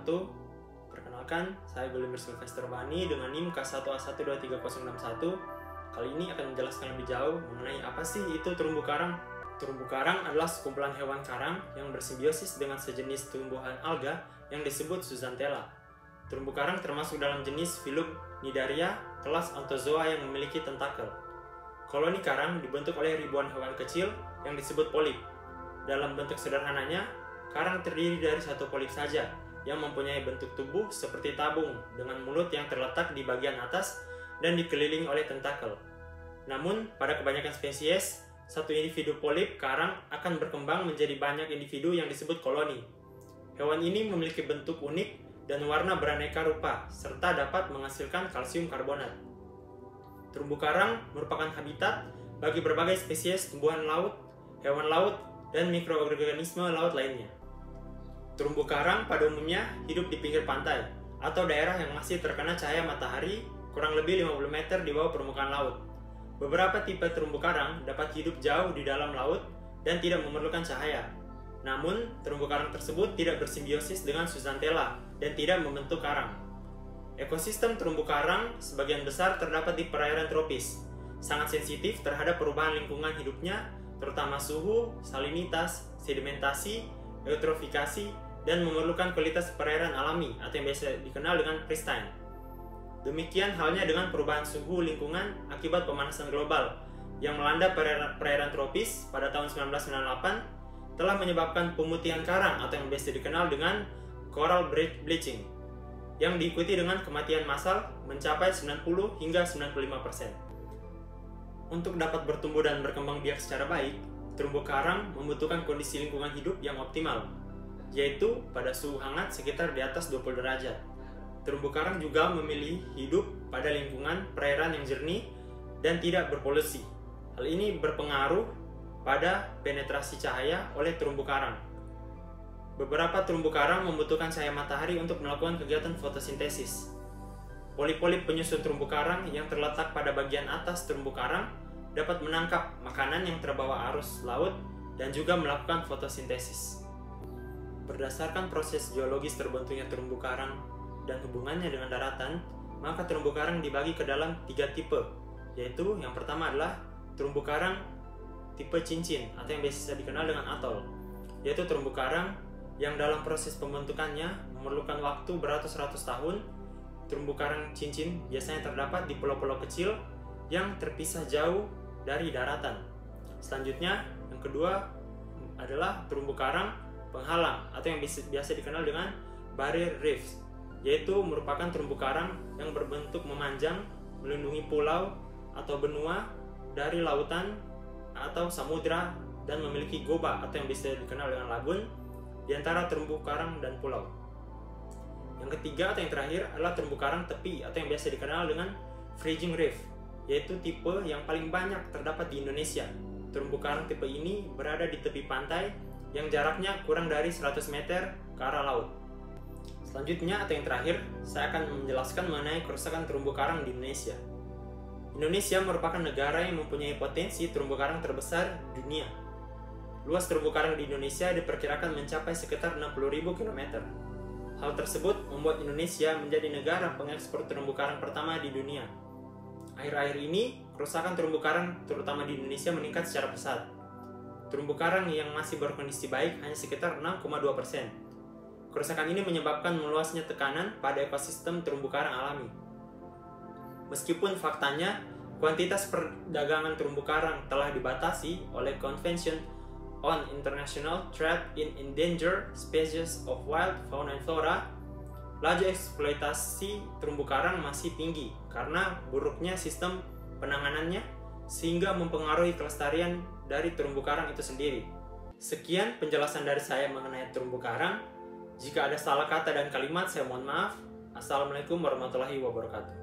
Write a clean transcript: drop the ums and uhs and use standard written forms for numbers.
wabarakatuh. Perkenalkan, saya Gulimir Sylvester Bani dengan NIM K1A1236061. Kali ini akan menjelaskan lebih jauh mengenai apa sih itu terumbu karang. Terumbu karang adalah sekumpulan hewan karang yang bersimbiosis dengan sejenis tumbuhan alga yang disebut Zooxanthellae. Terumbu karang termasuk dalam jenis filum Cnidaria, kelas Anthozoa yang memiliki tentakel. Koloni karang dibentuk oleh ribuan hewan kecil yang disebut polip. Dalam bentuk sederhananya, karang terdiri dari satu polip saja yang mempunyai bentuk tubuh seperti tabung dengan mulut yang terletak di bagian atas dan dikelilingi oleh tentakel. Namun, pada kebanyakan spesies, satu individu polip karang akan berkembang menjadi banyak individu yang disebut koloni. Hewan ini memiliki bentuk unik dan warna beraneka rupa, serta dapat menghasilkan kalsium karbonat. Terumbu karang merupakan habitat bagi berbagai spesies tumbuhan laut, hewan laut, dan mikroorganisme laut lainnya. Terumbu karang pada umumnya hidup di pinggir pantai atau daerah yang masih terkena cahaya matahari kurang lebih 50 meter di bawah permukaan laut. Beberapa tipe terumbu karang dapat hidup jauh di dalam laut dan tidak memerlukan cahaya. Namun, terumbu karang tersebut tidak bersimbiosis dengan Zooxanthellae dan tidak membentuk karang. Ekosistem terumbu karang sebagian besar terdapat di perairan tropis, sangat sensitif terhadap perubahan lingkungan hidupnya, terutama suhu, salinitas, sedimentasi, eutrofikasi, dan memerlukan kualitas perairan alami atau yang biasa dikenal dengan pristine. Demikian halnya dengan perubahan suhu lingkungan akibat pemanasan global yang melanda perairan tropis pada tahun 1998 telah menyebabkan pemutihan karang atau yang biasa dikenal dengan coral bleaching yang diikuti dengan kematian massal mencapai 90 hingga 95%. Untuk dapat bertumbuh dan berkembang biak secara baik, terumbu karang membutuhkan kondisi lingkungan hidup yang optimal, yaitu pada suhu hangat sekitar di atas 20 derajat. Terumbu karang juga memilih hidup pada lingkungan perairan yang jernih dan tidak berpolusi. Hal ini berpengaruh pada penetrasi cahaya oleh terumbu karang. Beberapa terumbu karang membutuhkan cahaya matahari untuk melakukan kegiatan fotosintesis. Polip-polip penyusun terumbu karang yang terletak pada bagian atas terumbu karang dapat menangkap makanan yang terbawa arus laut dan juga melakukan fotosintesis. Berdasarkan proses geologis terbentuknya terumbu karang dan hubungannya dengan daratan, maka terumbu karang dibagi ke dalam 3 tipe, yaitu yang pertama adalah terumbu karang tipe cincin atau yang biasa dikenal dengan atol, yaitu terumbu karang yang dalam proses pembentukannya memerlukan waktu beratus-ratus tahun. Terumbu karang cincin biasanya terdapat di pulau-pulau kecil yang terpisah jauh dari daratan. Selanjutnya, yang kedua adalah terumbu karang penghalang atau yang biasa dikenal dengan barrier reefs, yaitu merupakan terumbu karang yang berbentuk memanjang melindungi pulau atau benua dari lautan atau samudra dan memiliki goba atau yang bisa dikenal dengan lagun di antara terumbu karang dan pulau. Yang ketiga atau yang terakhir adalah terumbu karang tepi atau yang biasa dikenal dengan fringing reef, yaitu tipe yang paling banyak terdapat di Indonesia. Terumbu karang tipe ini berada di tepi pantai yang jaraknya kurang dari 100 meter ke arah laut. Selanjutnya atau yang terakhir, saya akan menjelaskan mengenai kerusakan terumbu karang di Indonesia. Indonesia merupakan negara yang mempunyai potensi terumbu karang terbesar di dunia. Luas terumbu karang di Indonesia diperkirakan mencapai sekitar 60.000 km. Hal tersebut membuat Indonesia menjadi negara pengekspor terumbu karang pertama di dunia. Akhir-akhir ini, kerusakan terumbu karang terutama di Indonesia meningkat secara pesat. Terumbu karang yang masih berkondisi baik hanya sekitar 6,2%. Kerusakan ini menyebabkan meluasnya tekanan pada ekosistem terumbu karang alami. Meskipun faktanya, kuantitas perdagangan terumbu karang telah dibatasi oleh Convention on International Trade in Endangered Species of Wild Fauna and Flora, laju eksploitasi terumbu karang masih tinggi karena buruknya sistem penanganannya sehingga mempengaruhi kelestarian dari terumbu karang itu sendiri. Sekian penjelasan dari saya mengenai terumbu karang. Jika ada salah kata dan kalimat, saya mohon maaf. Assalamualaikum warahmatullahi wabarakatuh.